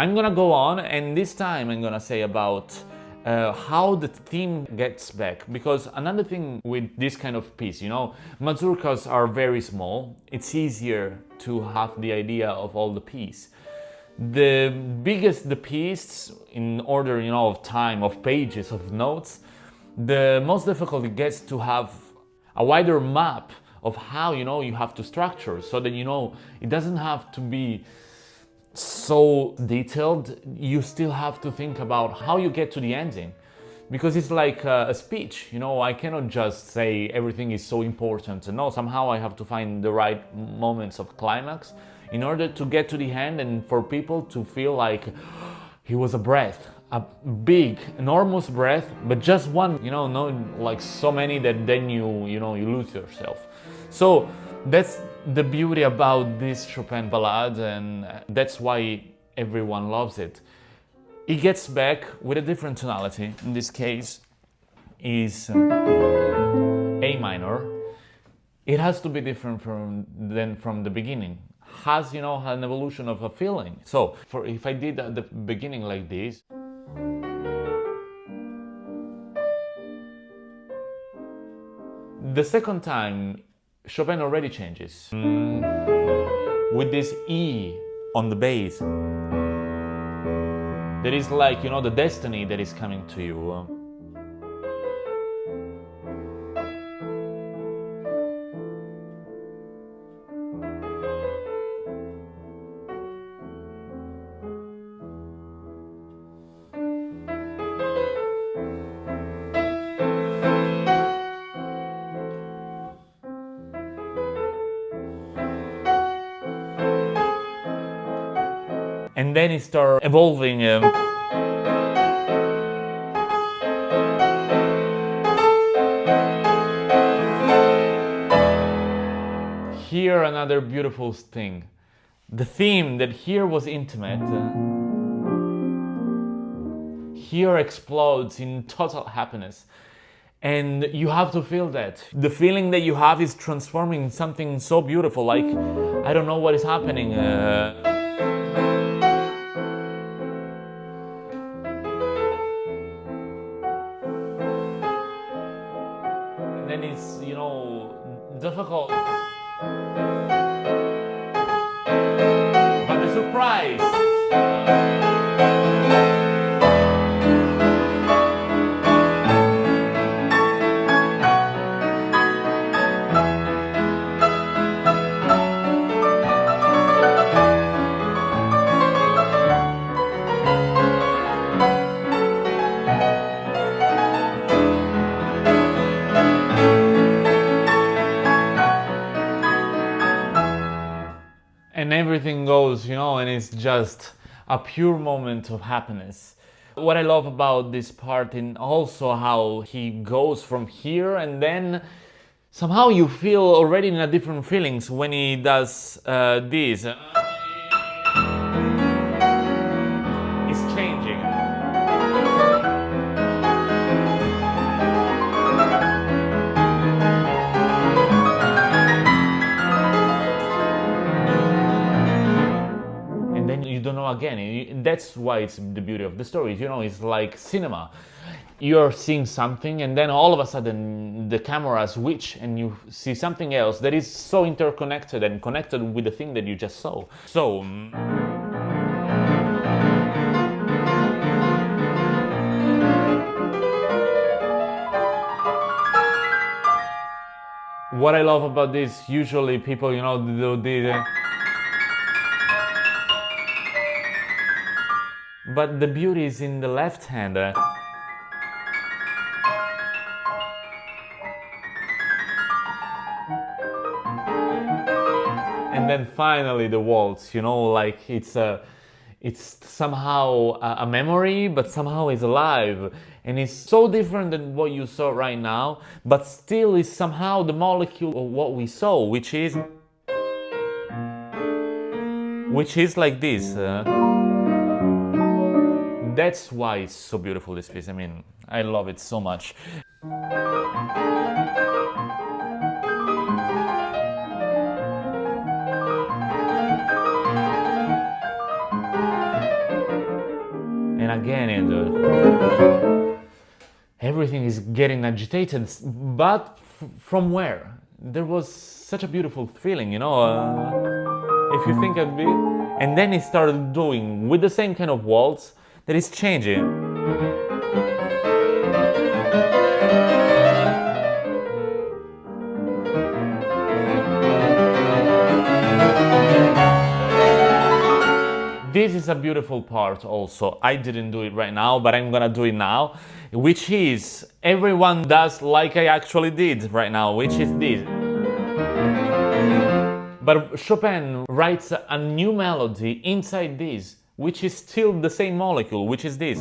I'm gonna go on, and this time I'm gonna say about how the theme gets back, because another thing with this kind of piece, mazurkas are very small. It's easier to have the idea of all the piece. The biggest the piece, in order, of time, of pages, of notes, the most difficult it gets to have a wider map of how, you have to structure, so that, it doesn't have to be so detailed. You still have to think about how you get to the ending, because it's like a speech. I cannot just say everything is so important. No, somehow I have to find the right moments of climax in order to get to the end, and for people to feel like he was a breath, a big, enormous breath, but just one, not like so many that then you lose yourself. So that's the beauty about this Chopin ballade, and that's why everyone loves it. It gets back with a different tonality. In this case is A minor. It has to be different than from the beginning. Has, an evolution of a feeling. So if I did at the beginning like this, the second time Chopin already changes. With this E on the bass. There is like, the destiny that is coming to you. And then it starts evolving. Here another beautiful thing. The theme that here was intimate, here explodes in total happiness. And you have to feel that. The feeling that you have is transforming in something so beautiful, like, I don't know what is happening. Then it's, difficult. But the surprise. And everything goes, and it's just a pure moment of happiness. What I love about this part, and also how he goes from here, and then somehow you feel already in a different feelings when he does this. It's changing. You don't know again. That's why it's the beauty of the story. It's like cinema. You're seeing something, and then all of a sudden the camera switch, and you see something else that is so interconnected and connected with the thing that you just saw. So what I love about this, usually people, do but the beauty is in the left hand. And then finally the waltz, like it's somehow a memory, but somehow it's alive. And it's so different than what you saw right now, but still is somehow the molecule of what we saw, which is like this. That's why it's so beautiful, this piece. I love it so much. and again, and everything is getting agitated. But from where? There was such a beautiful feeling, if you think a bit. And then he started doing with the same kind of waltz that is changing. This is a beautiful part also. I didn't do it right now, but I'm gonna do it now, which is everyone does like I actually did right now, which is this. But Chopin writes a new melody inside this, which is still the same molecule, which is this.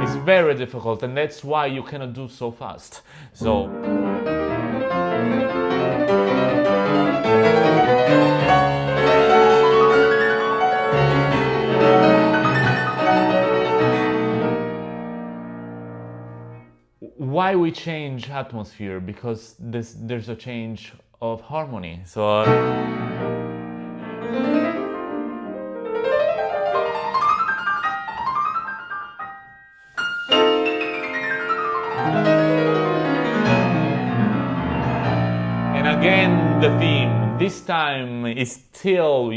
It's very difficult, and that's why you cannot do so fast. So. Why we change atmosphere? Because there's a change of harmony. So and again the theme this time is still,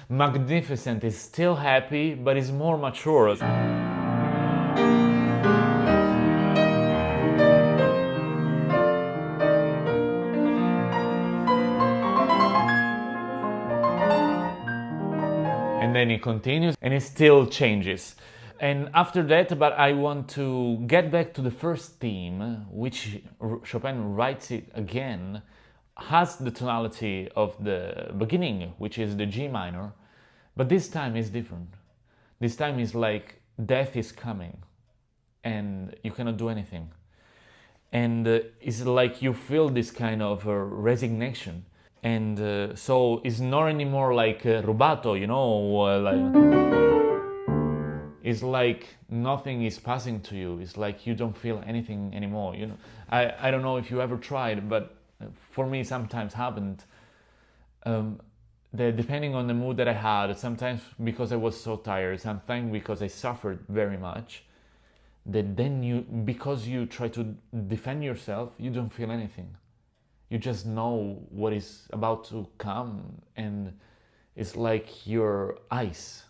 magnificent, is still happy, but is more mature. And then it continues and it still changes. And after that, but I want to get back to the first theme, which Chopin writes it again, has the tonality of the beginning, which is the G minor, but this time is different. This time is like death is coming and you cannot do anything. And it's like you feel this kind of resignation. And so it's not anymore like rubato, it's like nothing is passing to you. It's like you don't feel anything anymore. I don't know if you ever tried, but for me sometimes happened. That depending on the mood that I had, sometimes because I was so tired, sometimes because I suffered very much, that then because you try to defend yourself, you don't feel anything. You just know what is about to come, and it's like your ice.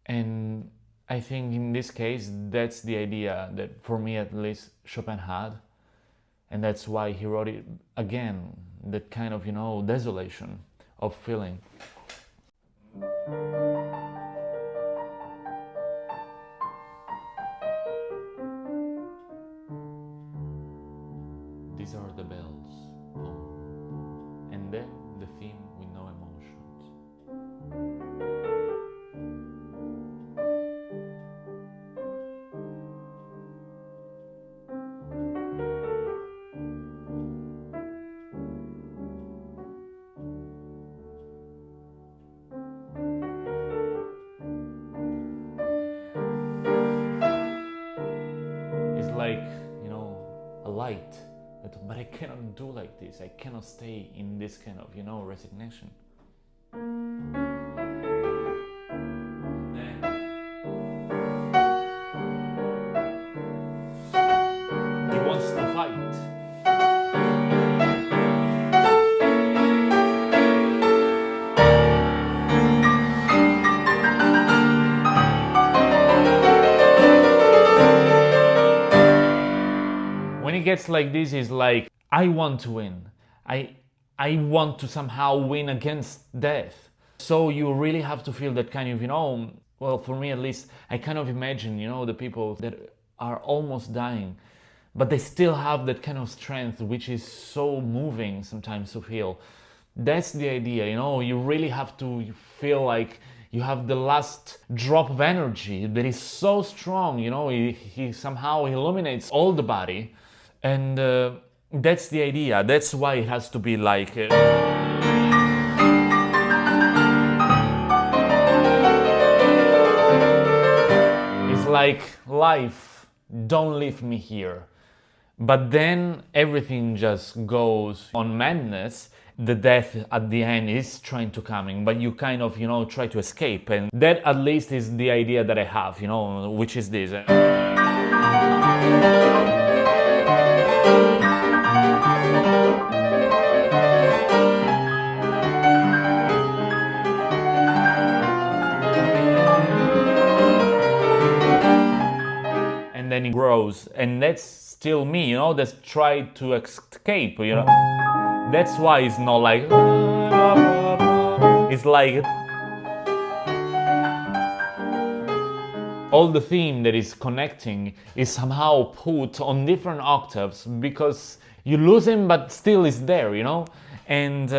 And I think in this case, that's the idea that, for me at least, Chopin had. And that's why he wrote it again, that kind of, desolation of feeling. These are the bells. And then the theme with no emotions. It's like, a light. But I cannot do like this. I cannot stay in this kind of, resignation. Then he wants to fight. When it gets like this, it's like, I want to win. I want to somehow win against death. So you really have to feel that kind of, well, for me at least, I kind of imagine, the people that are almost dying, but they still have that kind of strength, which is so moving sometimes to feel. That's the idea, you really have to feel like you have the last drop of energy that is so strong, he somehow illuminates all the body. And that's the idea. That's why it has to be like... It's like, life, don't leave me here. But then everything just goes on madness. The death at the end is trying to coming, but you kind of, try to escape. And that at least is the idea that I have, which is this. And then it grows, and that's still me, that's try to escape, That's why it's not like, it's like all the theme that is connecting is somehow put on different octaves because you lose him, but still is there, And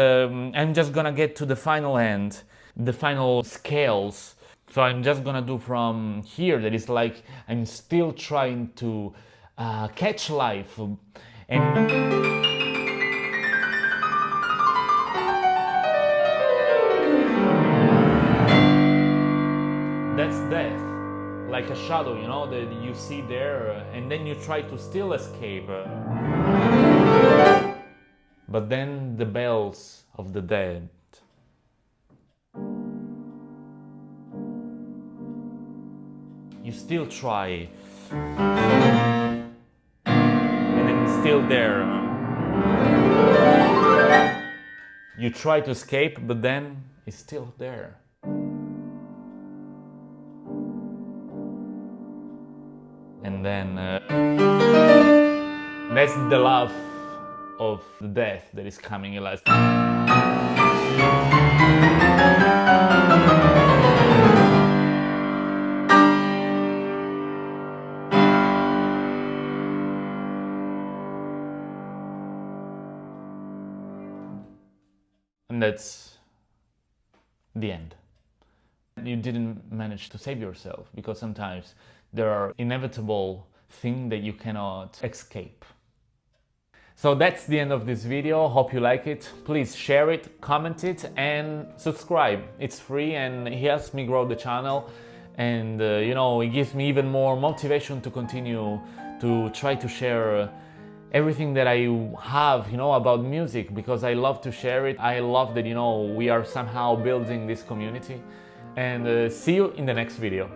I'm just gonna get to the final end, the final scales. So I'm just gonna do from here, that is like I'm still trying to catch life. And that's death, like a shadow, that you see there, and then you try to still escape. But then the bells of the dead. You still try, and then it's still there. You try to escape, but then it's still there. And then that's the laugh of the death that is coming in last. And that's the end. You didn't manage to save yourself, because sometimes there are inevitable things that you cannot escape. So that's the end of this video. Hope you like it. Please share it, comment it, and subscribe. It's free and it helps me grow the channel. And it gives me even more motivation to continue to try to share everything that I have, about music, because I love to share it. I love that, we are somehow building this community. And see you in the next video.